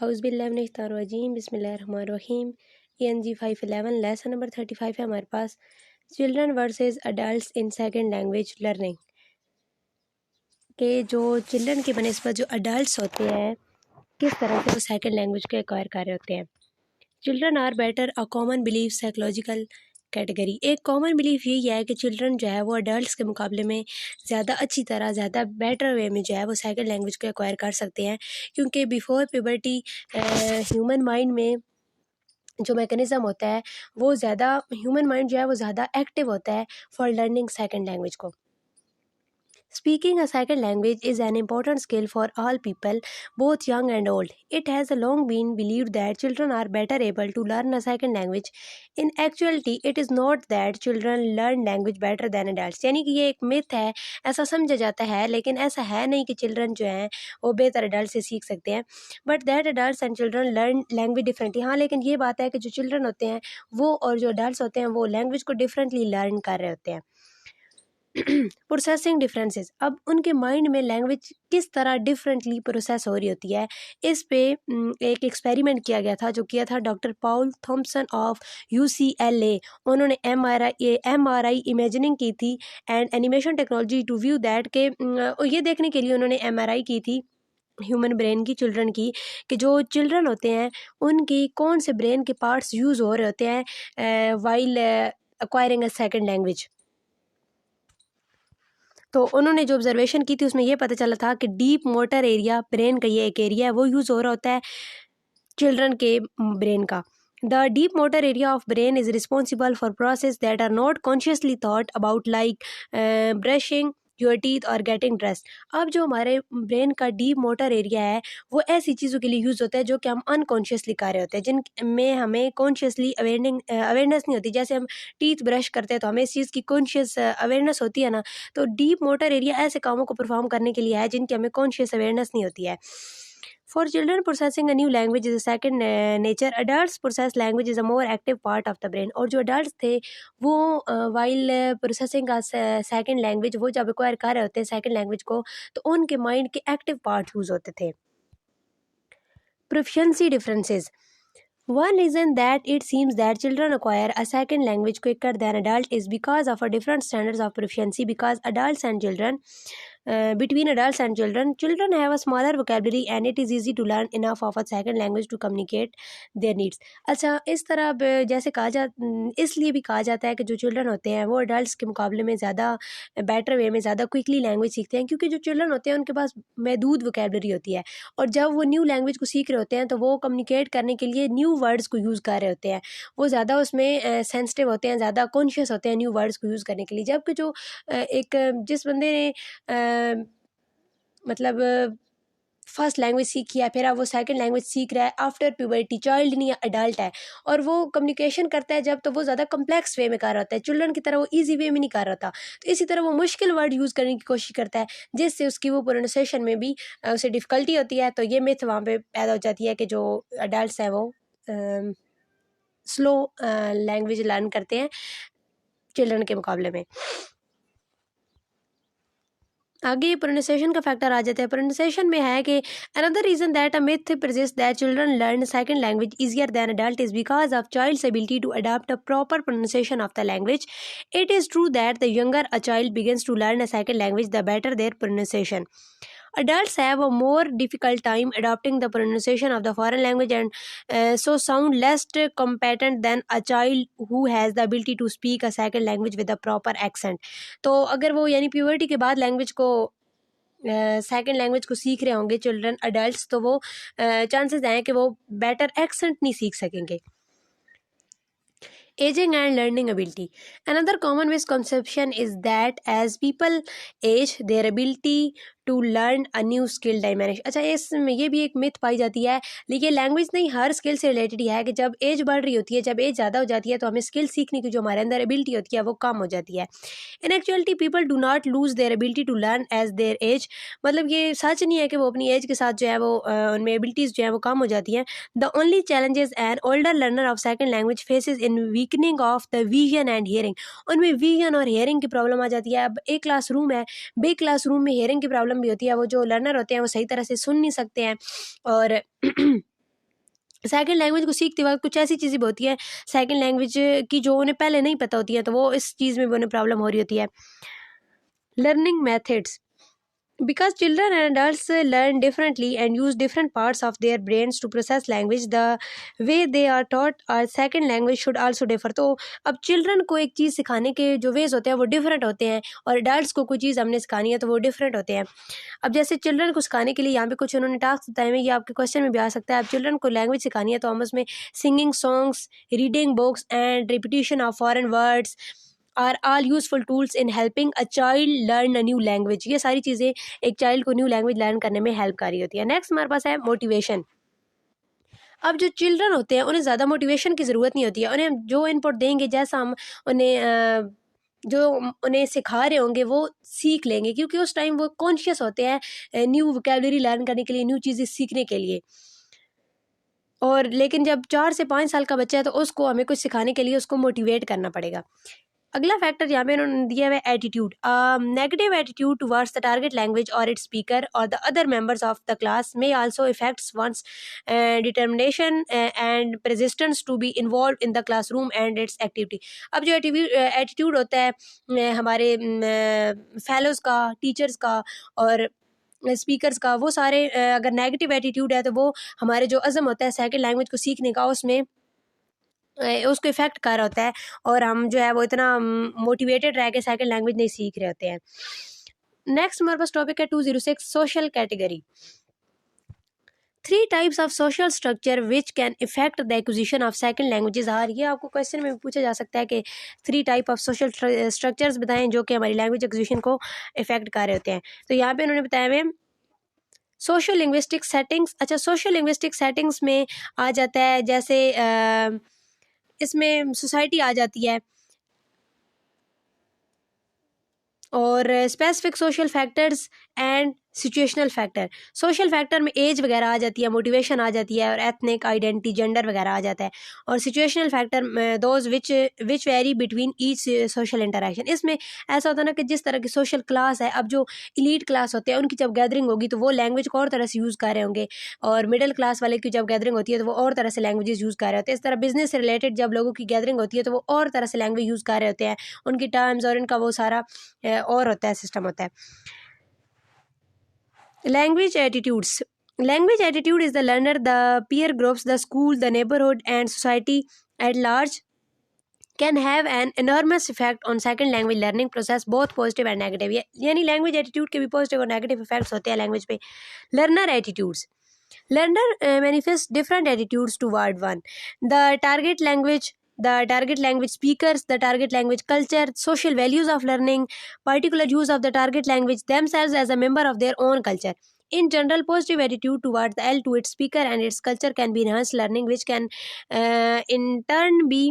औज़ुबिल्लाहिमिनश्शैतानिर्रजीम बिस्मिल्लाहिर्रहमानिर्रहीम। ENG 511 lesson number 35 है हमारे पास, children versus adults in second language learning. के जो चिल्ड्रन की बनिस्बत जो अडल्ट्स होते हैं किस तरह से वो सेकंड लैंग्वेज को एक्वायर कर रहे होते हैं। Children are better a common belief psychological category. एक कॉमन बिलीफ यही है कि चिल्ड्रन जो है वो अडल्ट्स के मुकाबले में ज़्यादा अच्छी तरह ज़्यादा बेटर वे में जो है वो सेकंड लैंग्वेज को एक्वायर कर सकते हैं, क्योंकि बिफोर प्यूबर्टी ह्यूमन माइंड में जो मैकेनिज़्म होता है वो ज़्यादा ह्यूमन माइंड जो है वो ज़्यादा एक्टिव होता है फॉर लर्निंग सेकंड लैंग्वेज को। Speaking a second language is an important skill for all people, both young and old. It has long been believed that children are better able to learn a second language. In actuality, it is not that children learn language better than adults. यानी कि ये एक myth है, ऐसा समझा जाता है, लेकिन ऐसा है नहीं कि चिल्ड्रन जो हैं वो बेहतर अडल्ट से सीख सकते हैं। But that adult and children learn language differently. हाँ, लेकिन ये बात है कि जो चिल्ड्रन होते हैं वो और जो अडल्ट होते हैं वो लैंग्वेज को डिफरेंटली लर्न कर रहे होते हैं। प्रोसेसिंग डिफरेंसेस, अब उनके माइंड में लैंग्वेज किस तरह डिफरेंटली प्रोसेस हो रही होती है, इस पे एक एक्सपेरिमेंट किया गया था जो किया था doctor Paul Thomson of UCLA। उन्होंने MRI इमेजिनिंग की थी and animation technology to view that के ये देखने के लिए उन्होंने MRI की थी ह्यूमन ब्रेन की, चिल्ड्रन की, कि जो चिल्ड्रन होते हैं उनकी कौन से ब्रेन के पार्ट्स यूज़ हो रहे होते हैं while acquiring a second language. तो उन्होंने जो ऑब्जर्वेशन की थी उसमें ये पता चला था कि डीप मोटर एरिया ब्रेन का ये एक एरिया है वो यूज़ हो रहा होता है चिल्ड्रन के ब्रेन का। The deep motor area of brain is responsible for process that are not consciously thought about like brushing your teeth और गेटिंग ड्रेस्ड। अब जो हमारे ब्रेन का डीप मोटर एरिया है वो ऐसी चीज़ों के लिए यूज़ होता है जो कि हम अनकॉन्शियसली कर रहे होते हैं, जिनमें हमें कॉन्शियसली अवेयरनेस नहीं होती। जैसे हम टीथ ब्रश करते हैं तो हमें इस चीज़ की कॉन्शियस अवेयरनेस होती है ना, तो डीप मोटर एरिया ऐसे कामों को परफॉर्म करने के लिए है जिनकी हमें कॉन्शियस अवेयरनेस नहीं होती है। For children, processing a new language is a second nature. Adults process language is a more active part of the brain. और जो adults थे वो while processing का second language, वो जब acquire कर रहे होते हैं second language को, तो उनके mind के active part use होते थे। Proficiency differences. One reason that it seems that children acquire a second language quicker than adults is because of a different standards of proficiency. Because adults and children, between adults and children have a smaller vocabulary and it is easy to learn enough of a second language to communicate their needs. अच्छा, इस तरह जैसे इसलिए भी कहा जाता है कि जो चिल्ड्रन होते हैं वो अडल्ट के मुकाबले में ज़्यादा बेटर वे में ज़्यादा क्विकली लैंग्वेज सीखते हैं, क्योंकि जो चिल्ड्रन होते हैं उनके पास महदूद वोकेबलरी होती है और जब वो न्यू लैंग्वेज को सीख रहे होते हैं तो वो कम्युनिकेट करने के लिए न्यू वर्ड्स को यूज़ कर रहे होते हैं। वो ज़्यादा उसमें सेंसिटिव होते हैं, ज़्यादा कॉन्शियस होते हैं न्यू वर्ड्स को यूज़ करने के लिए। जबकि जो जिस बंदे ने मतलब फर्स्ट लैंग्वेज सीखी है, फिर अब वो सेकंड लैंग्वेज सीख रहा है आफ्टर प्यूबर्टी, चाइल्ड नहीं अडल्ट है, और वो कम्युनिकेशन करता है जब, तो वो ज़्यादा कम्प्लेक्स वे में कर रहा होता है, चिल्ड्रन की तरह वो इजी वे में नहीं कर रहा था। तो इसी तरह वो मुश्किल वर्ड यूज़ करने की कोशिश करता है जिससे उसकी वो प्रोनाउंसिएशन में भी उसे डिफ़िकल्टी होती है। तो ये मिथ वहाँ पे पैदा हो जाती है कि जो अडल्ट हैं वो स्लो लैंग्वेज लर्न करते हैं चिल्ड्रन के मुकाबले में। आगे प्रोनाउंसिएशन का फैक्टर आ जाता है। प्रोनाउंसिएशन में है कि another reason that a myth persists that children learn second language easier than adult is because of child's ability to adopt a proper pronunciation of the language. It is true that the younger a child begins to learn a second language, the better their pronunciation. Adults have a more difficult time adopting the pronunciation of the foreign language and so sound less competent than a child who has the ability to speak a second language with a proper accent. तो अगर वो यानी puberty के बाद language को second language को सीख रहे होंगे चिल्ड्रन अडल्ट्स, तो वो चांसेस हैं कि वो बेटर एक्सेंट नहीं सीख सकेंगे। Aging and learning ability. Another common misconception is that as people age, their ability to learn a new skill diminish. अच्छा, इसमें ये भी एक मिथ पाई जाती है, लेकिन लैंग्वेज नहीं हर स्किल से रिलेटेड ही है कि जब एज बढ़ रही होती है, जब एज ज़्यादा हो जाती है तो हमें स्किल सीखने की जो हमारे अंदर एबिलिटी होती है वो कम हो जाती है। In actuality people do not lose their ability to learn as their age. मतलब ये सच नहीं है कि वो अपनी एज के साथ जो है वो उनमें एबिलिटीज़ जो है वो कम हो जाती हैं। The only challenges an older learner of second language faces in weakening of the vision and hearing. उनमें विजन और हियरिंग की प्रॉब्लम आ जाती है। अब एक क्लासरूम है, बिग क्लासरूम में हियरिंग की प्रॉब्लम भी होती है, वो जो लर्नर होते हैं वो सही तरह से सुन नहीं सकते हैं और सेकंड लैंग्वेज को सीखते वक्त कुछ ऐसी चीज़ें भी होती हैं सेकंड लैंग्वेज की जो उन्हें पहले नहीं पता होती है, तो वो इस चीज़ में भी उन्हें प्रॉब्लम हो रही होती है। Learning methods, because children and adults learn differently and use different parts of their brains to process language, the way they are taught a second language should also differ। तो अब चिल्ड्रन को एक चीज़ सिखाने के जो वेज होते हैं वो डिफरेंट होते हैं, और अडल्ट को कोई चीज़ हमने सिखानी है तो वो डिफरेंट होते हैं। अब जैसे चिल्ड्रन को सिखाने के लिए यहाँ पे कुछ उन्होंने टास्क बताए हुए, ये आपके क्वेश्चन में भी आ सकता है। अब चिल्ड्रन को लैंग्वेज सिखानी है तो हम उसमें singing songs, reading books and repetition of foreign words are all useful tools in helping a child learn a new language. ये सारी चीज़ें एक चाइल्ड को न्यू लैंग्वेज लर्न करने में हेल्प कर रही होती है। नेक्स्ट हमारे पास है मोटिवेशन। अब जो चिल्ड्रन होते हैं उन्हें ज़्यादा मोटिवेशन की ज़रूरत नहीं होती है, उन्हें जो इनपुट देंगे, जैसा हम उन्हें जो उन्हें सिखा रहे होंगे वो सीख लेंगे, क्योंकि उस टाइम वो कॉन्शियस होते हैं न्यू वोकेबलरी लर्न करने के लिए, न्यू चीज़ें सीखने के लिए। और लेकिन जब 4 से 5 साल का बच्चा है तो उसको हमें कुछ सिखाने के लिए उसको मोटिवेट करना पड़ेगा। अगला फैक्टर यहाँ पे उन्होंने दिया हुआ है attitude. Negative attitude towards the target language और इट्स स्पीकर और the other members of the class may also affects ones determination and resistance to be involve in the classroom and its activity. अब जो attitude होता है हमारे fellows का, teachers का और स्पीकर्स का, वो सारे अगर नेगेटिव एटीट्यूड है तो वो हमारे जो अज़म होता है सेकंड लैंग्वेज को सीखने का, उसमें उसको इफ़ेक्ट कर रहा होता है, और हम जो है वो इतना मोटिवेटेड रह के सेकंड लैंग्वेज नहीं सीख रहे होते हैं। नेक्स्ट हमारे पास टॉपिक है 206 social category. 3 types of social structure which can affect the acquisition of second languages are. ये आपको क्वेश्चन में पूछा जा सकता है कि 3 टाइप ऑफ सोशल स्ट्रक्चर्स बताएं जो कि हमारी लैंग्वेज एक्विजिशन को इफेक्ट कर रहे होते हैं। तो यहाँ पे उन्होंने बताया हुए सोशल लिंग्विस्टिक सेटिंग्स। अच्छा, सोशल लिंग्विस्टिक सेटिंग्स में आ जाता है जैसे इसमें सोसाइटी आ जाती है, और specific social factors and situational factor. Social factor में एज वगैरह आ जाती है, मोटिवेशन आ जाती है, और एथनिक आइडेंटिटी, जेंडर वगैरह आ जाता है। और situational factor those which very between each social interaction. इसमें ऐसा होता है ना कि जिस तरह की सोशल क्लास है, अब जो इलीट क्लास होते हैं उनकी जब गैदरिंग होगी तो वो लैंग्वेज को और तरह से यूज़ कर रहे होंगे, और मिडिल क्लास वाले की जब गैदरिंग होती है तो वो और तरह से लैंग्वेजेस यूज़ कर रहे होते हैं। इस तरह बिजनेस से रिलेटेड जब लोगों की गैदरिंग होती है तो वो और तरह से लैंग्वेज यूज़ कर रहे होते हैं, उनकी टर्म्स और इनका वो सारा और होता है, सिस्टम होता है। Language attitudes. Language attitude is the learner, the peer groups, the school, the neighbourhood and society at large can have an enormous effect on second language learning process both positive and negative. यानी language attitude के भी positive और negative effects होते हैं language पे। Learner attitudes. Learner manifests different attitudes toward one. The target language, the target language speakers, the target language culture, social values of learning, particular use of the target language themselves as a member of their own culture. In general, positive attitude towards the L to its speaker and its culture can be enhanced learning, which can in turn be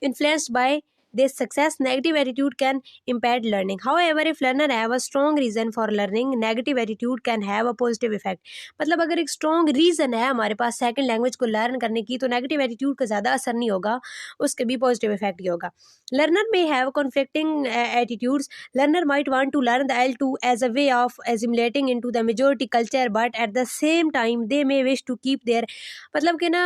influenced by this success. Negative attitude can impede learning. However, if learner have a strong reason for learning, negative attitude can have a positive effect. मतलब अगर एक strong reason है हमारे पास second language को learn करने की, तो negative attitude का ज़्यादा असर नहीं होगा, उसके भी पॉजिटिव इफेक्ट ही होगा। लर्नर में have conflicting attitudes. Learner might want to learn the L2 as a way of assimilating into the majority culture, but at the same time they may wish to keep their. मतलब कि ना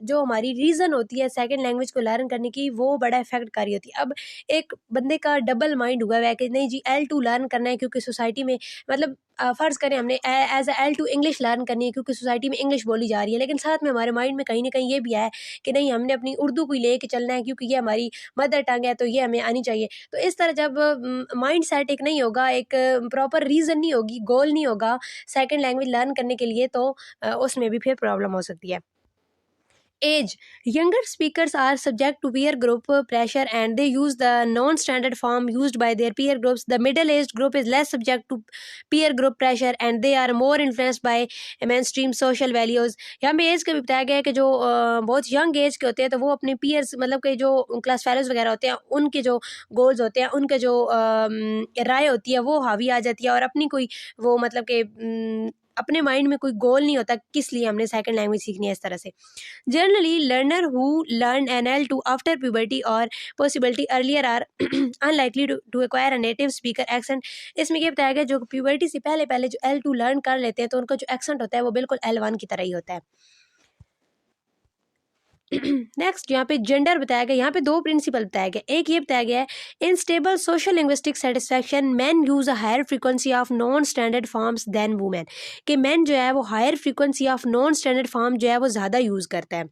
जो हमारी reason होती है second language को learn करने की, वो बड़ा इफेक्ट कर रही होती है। अब एक बंदे का डबल माइंड हुआ है कि नहीं जी L2 लर्न करना है क्योंकि सोसाइटी में, मतलब फ़र्ज़ करें हमने as a L2 English learn करनी है क्योंकि सोसाइटी में इंग्लिश बोली जा रही है, लेकिन साथ में हमारे माइंड में कहीं ना कहीं ये भी है कि नहीं, हमने अपनी उर्दू को ले के चलना है क्योंकि ये हमारी मदर टंग है, तो ये हमें आनी चाहिए। तो इस तरह जब माइंड सेट एक नहीं होगा, एक प्रॉपर रीज़न नहीं होगी, गोल नहीं होगा सेकंड लैंग्वेज लर्न करने के लिए, तो उसमें भी फिर प्रॉब्लम हो सकती है। Age. Younger speakers are subject to peer group pressure and they use the non-standard form used by their peer groups. The middle-aged group is less subject to peer group pressure and they are more influenced by mainstream social values. यहाँ पे as का भी बताया गया है कि जो बहुत यंग एज के होते हैं तो वो अपने पीयर्स, मतलब कि जो क्लास फेलोज वगैरह होते हैं, उनके जो गोल्स होते हैं, उनके जो राय होती है वो हावी आ जाती है, और अपनी कोई वो मतलब कि अपने माइंड में कोई गोल नहीं होता किस लिए हमने सेकंड लैंग्वेज सीखनी है, इस तरह से। Generally, learner who learn an L2 after puberty or possibility earlier are unlikely to acquire a native speaker accent. इसमें ये बताया गया जो प्यूबर्टी से पहले पहले जो L2 लर्न कर लेते हैं तो उनका जो एक्सेंट होता है वो बिल्कुल L1 की तरह ही होता है। नेक्स्ट यहाँ पे जेंडर बताया गया, यहाँ पे दो प्रिंसिपल बताया गया। एक ये बताया गया है in stable social linguistic satisfaction man use a higher frequency of non standard forms than women, कि मैन जो है वो higher frequency of non standard form जो है वो ज़्यादा यूज़ करता है,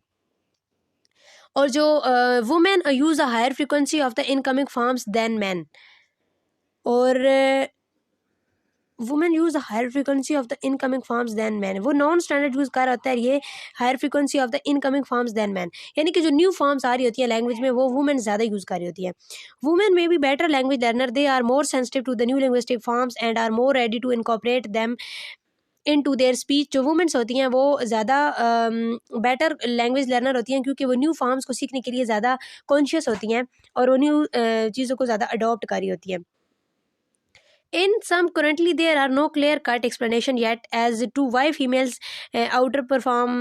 और जो women use a higher frequency of the incoming forms than man, और women use the higher frequency of the incoming forms than man, वो नॉन स्टैंडर्ड यूज कर रहा होता है ये higher frequency of the incoming forms than man, यानी कि जो न्यू फॉर्म्स आ रही होती है लैंग्वेज में वो वुमेन ज़्यादा यूज़ कर रही होती है। वुमेन में be better language learner, they are more sensitive to the new linguistic forms and are more ready to incorporate them into their speech. जो वुमेन्स होती हैं वो ज़्यादा बेटर लैंग्वेज लर्नर होती हैं, क्योंकि वो न्यू फॉर्म्स को सीखने के लिए ज़्यादा कॉन्शियस होती हैं और वो न्यू चीज़ों को ज़्यादा अडॉप्ट कर रही होती हैं। In some, currently there are no clear-cut explanation yet as to why females outperform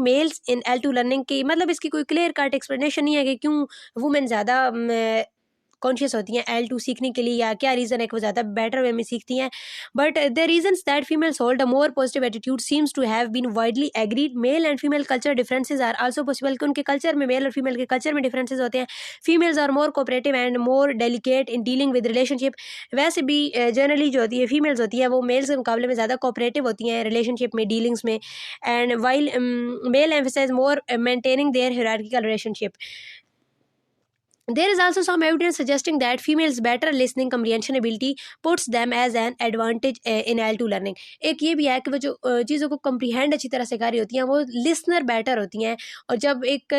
males in L2 learning की, मतलब इसकी कोई क्लियर कट एक्सप्लेनेशन नहीं है कि क्यों वुमेन ज़्यादा कॉन्शियस होती हैं L2 सीखने के लिए, या क्या रीज़न है कि वो ज़्यादा बेटर वे में सीखती हैं। But the reasons that females hold a more positive attitude seems to have been widely agreed. Male and female culture differences are also possible, कि उनके कल्चर में, मेल और फीमेल के कल्चर में डिफरेंसेस होते हैं। Females are more cooperative and more delicate in dealing with relationship. वैसे भी जनरली जो होती है फीमेल्स होती है वो मेल्स के मुकाबले में ज़्यादा कोऑपरेटिव होती हैं रिलेशनशिप में, डीलिंग्स में। And while male emphasize more maintaining their hierarchical relationship. There is also some evidence suggesting that females' better listening comprehension ability puts them as an advantage in L2 learning। एक ये भी है कि वो जो चीज़ों को comprehend अच्छी तरह से कर रही होती हैं वो listener better होती हैं, और जब एक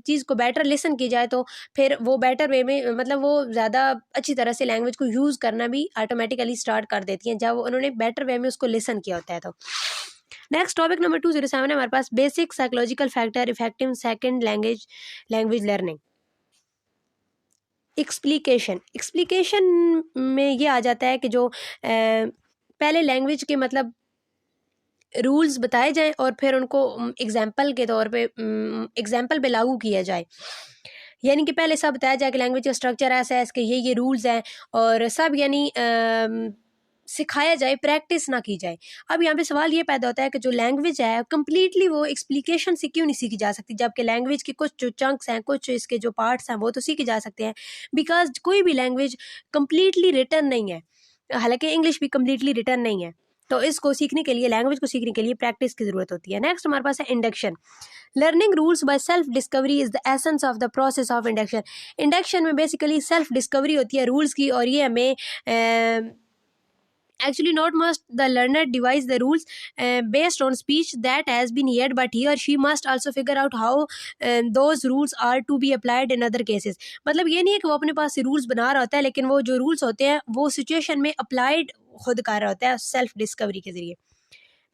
चीज़ को better listen की जाए तो फिर वो better way में, मतलब वो ज़्यादा अच्छी तरह से लैंग्वेज को यूज़ करना भी ऑटोमेटिकली स्टार्ट कर देती हैं जब उन्होंने बेटर वे में उसको लिसन किया होता है। तो नेक्स्ट टॉपिक नंबर 207 है हमारे पास, basic psychological factor affective second language learning. Explication में ये आ जाता है कि जो पहले लैंग्वेज के मतलब रूल्स बताए जाएं और फिर उनको एग्जाम्पल के तौर पे एग्जाम्पल पे लागू किया जाए, यानी कि पहले सब बताया जाए कि लैंग्वेज का स्ट्रक्चर ऐसा है, इसके ये रूल्स हैं, और सब यानी सिखाया जाए, प्रैक्टिस ना की जाए। अब यहाँ पे सवाल ये पैदा होता है कि जो लैंग्वेज है कम्प्लीटली वो एक्सप्लिकेशन से क्यों नहीं सीखी जा सकती, जबकि लैंग्वेज के कुछ जो चंक्स हैं, कुछ इसके जो पार्ट्स हैं वो तो सीखे जा सकते हैं, बिकॉज कोई भी लैंग्वेज कम्प्लीटली रिटन नहीं है, हालांकि इंग्लिश भी कम्प्लीटली रिटन नहीं है। तो इसको सीखने के लिए, लैंग्वेज को सीखने के लिए प्रैक्टिस की ज़रूरत होती है। नेक्स्ट हमारे पास है induction. Learning rules by self discovery is the essence of the process of induction. Induction में बेसिकली सेल्फ डिस्कवरी होती है रूल्स की, और ये हमें actually not must the learner devise the rules based on speech that has been heard, but he or she must also figure out how those rules are to be applied in other cases। मतलब ये नहीं है कि वो अपने पास से rules बना रहा होता है, लेकिन वो जो रूल्स होते हैं वो सिचुएशन में अप्लाइड खुद कर रहा होता है सेल्फ डिस्कवरी के जरिए।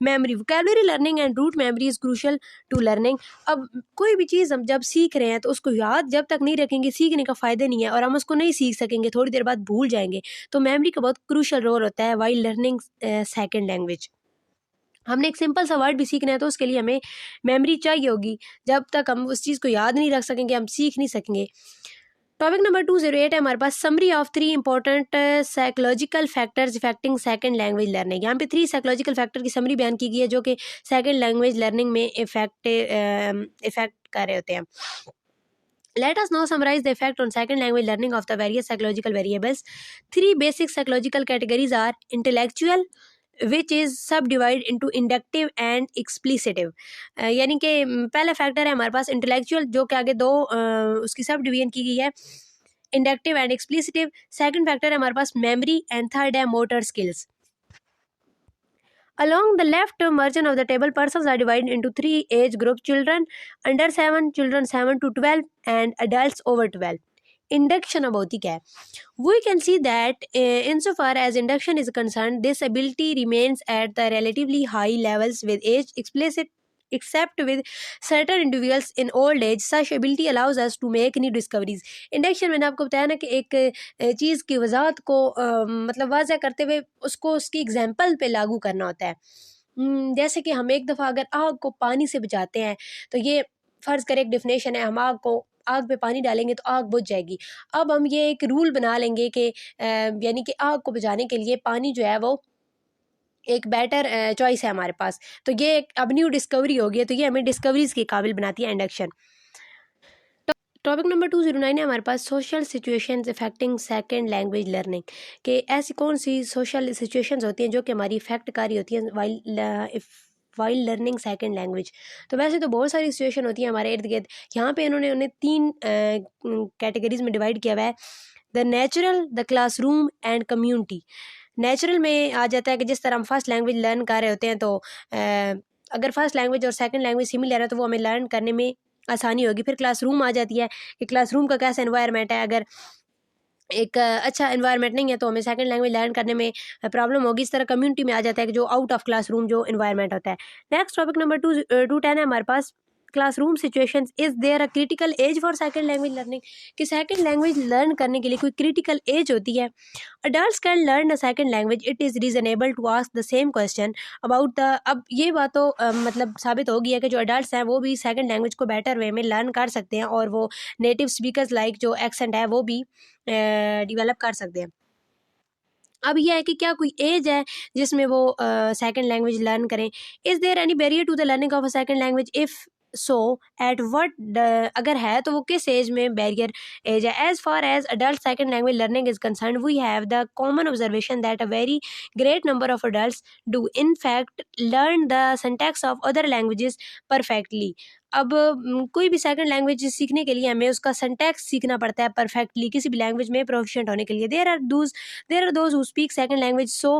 Memory, vocabulary learning and rote memory is crucial to learning. अब कोई भी चीज़ हम जब सीख रहे हैं तो उसको याद जब तक नहीं रखेंगे सीखने का फ़ायदा नहीं है, और हम उसको नहीं सीख सकेंगे, थोड़ी देर बाद भूल जाएंगे। तो मेमोरी का बहुत क्रूशल रोल होता है वाइल लर्निंग सेकेंड लैंग्वेज। हमने एक सिंपल सा वर्ड भी सीखना है तो उसके लिए हमें मेमोरी चाहिए होगी, जब तक हम उस चीज़ को याद नहीं रख सकेंगे हम सीख नहीं सकेंगे। टॉपिक नंबर 208 है हमारे पास, summary of 3 important psychological factors affecting second language learning. यहाँ पे 3 साइकोलॉजिकल फैक्टर की समरी बयान की गई है जो कि सेकंड लैंग्वेज लर्निंग में इफेक्ट कर रहे होते हैं। Let us now summarize the effect on second language learning of the various psychological variables. 3 basic psychological categories are intellectual, which is subdivided into inductive and explicitive। यानी कि पहला factor है हमारे पास इंटेलेक्चुअल, जो कि आगे दो उसकी सब डिवीजन की गई है, इंडक्टिव एंड एक्सप्लिसिटिव। सेकंड फैक्टर है हमारे पास मेमोरी, एंड थर्ड है motor skills. Along the left margin of the table, persons are divided into 3 age groups: children under 7, children 7 to 12, and adults over 12. Induction अब होती क्या है? We can see that insofar as induction is concerned, this ability remains at the relatively high levels with age, except with certain individuals in old age. Such ability allows us to make new discoveries। Induction मैंने आपको बताया ना कि एक चीज़ की वजाहत को मतलब वाज़ह करते हुए उसको उसकी एग्जाम्पल पे लागू करना होता है। जैसे कि हम एक दफ़ा अगर आग को पानी से बुझाते हैं तो ये फ़र्ज़ करें एक डेफिनेशन है, हम आग पे पानी डालेंगे तो आग बुझ जाएगी। अब हम ये एक रूल बना लेंगे कि यानी कि आग को बुझाने के लिए पानी जो है वो एक बेटर चॉइस है हमारे पास। तो ये एक अब न्यू डिस्कवरी होगी है, तो ये हमें डिस्कवरीज के काबिल बनाती है इंडक्शन। टॉपिक नंबर 209 है हमारे पास social situations affecting second language learning, कि ऐसी कौन सी सोशल सिचुएशंस होती हैं जो कि हमारी इफेक्ट कारी होती हैं वाइल लर्निंग सेकंड लैंग्वेज। तो वैसे तो बहुत सारी सिचुएशन होती हैं हमारे इर्द गिर्द, यहाँ पे इन्होंने उन्हें 3 कैटेगरीज में डिवाइड किया हुआ है, the natural, the classroom and community. Natural में आ जाता है कि जिस तरह हम फर्स्ट लैंग्वेज लर्न कर रहे होते हैं, तो अगर फर्स्ट लैंग्वेज और सेकंड लैंग्वेज सिमिलर है तो वो हमें लर्न करने में आसानी होगी। फिर क्लासरूम आ जाती है कि क्लासरूम का कैसा एनवायरनमेंट है, अगर एक अच्छा एनवायरनमेंट नहीं है तो हमें सेकंड लैंग्वेज लर्न करने में प्रॉब्लम होगी। इस तरह कम्युनिटी में आ जाता है कि जो आउट ऑफ क्लासरूम जो एनवायरनमेंट होता है। नेक्स्ट टॉपिक नंबर 210 है हमारे पास classroom situations, is there a critical age for second language learning, कि सेकंड लैंग्वेज लर्न करने के लिए कोई क्रिटिकल एज होती है। Adults can learn a second language. It is reasonable to ask the same question about the, अब ये बात तो मतलब साबित हो गई है कि जो अडल्ट हैं वो भी सेकंड लैंग्वेज को बेटर वे में लर्न कर सकते हैं, और वो नेटिव स्पीकर्स लाइक जो एक्सेंट है वो भी डेवलप कर सकते हैं। अब यह है कि क्या कोई एज है जिसमें वो सेकंड लैंग्वेज लर्न करें। Is there any barrier to the learning of a second language, if so at what, अगर है तो वो किस एज में बैरियर एज है। As far as adult second language learning is concern, we have the common observation that a very great number of adult do in fact learn the syntax of other languages perfectly. अब कोई भी second language सीखने के लिए हमें उसका syntax सीखना पड़ता है परफेक्टली, किसी भी लैंग्वेज में प्रोफिशिएंट होने के लिए। There are those who speak second language so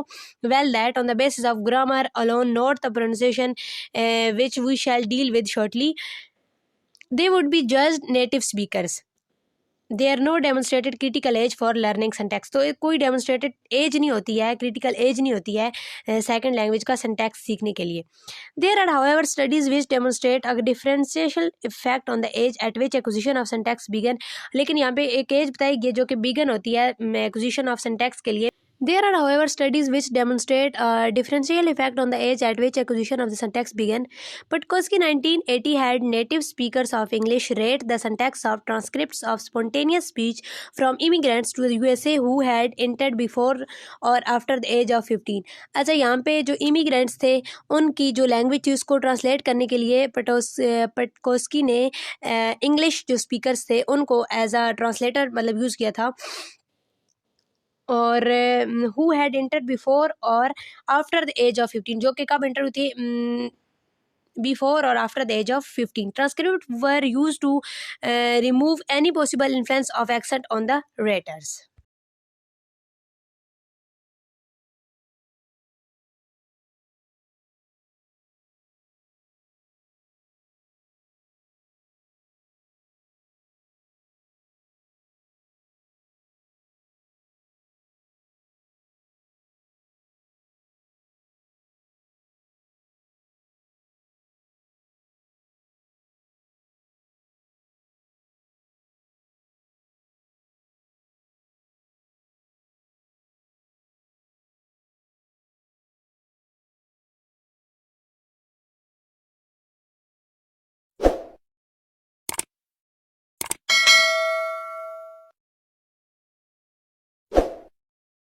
well that on the basis of grammar alone, not the pronunciation, which we shall deal with shortly, they would be judged native speakers. There are no demonstrated critical age for learning syntax. तो कोई demonstrated age नहीं होती है, critical age नहीं होती है second language का syntax सीखने के लिए। There are however studies which demonstrate a differential effect on the age at which acquisition of syntax begin. लेकिन यहाँ पे एक age बताई गई जो कि begin होती है acquisition of syntax के लिए। There are however studies which demonstrate a differential effect on the age at which acquisition of the syntax began. Putkoski 1980 had native speakers of English rate the syntax of transcripts of spontaneous speech from immigrants to the USA who had entered before or after the age of 15. अच्छा, यहाँ पे जो immigrants थे उनकी जो language थी उसको translate करने के लिए पटकोस्की ने इंग्लिश जो स्पीकर्स थे उनको एज अ ट्रांसलेटर मतलब यूज़ किया था, और हु हैड इंटर्ड बिफोर और आफ्टर द एज ऑफ 15, जो कि कब इंटर हुई थी, बिफोर और after the age of 15. Transcript were used to remove any possible influence of accent on the रेटर्स।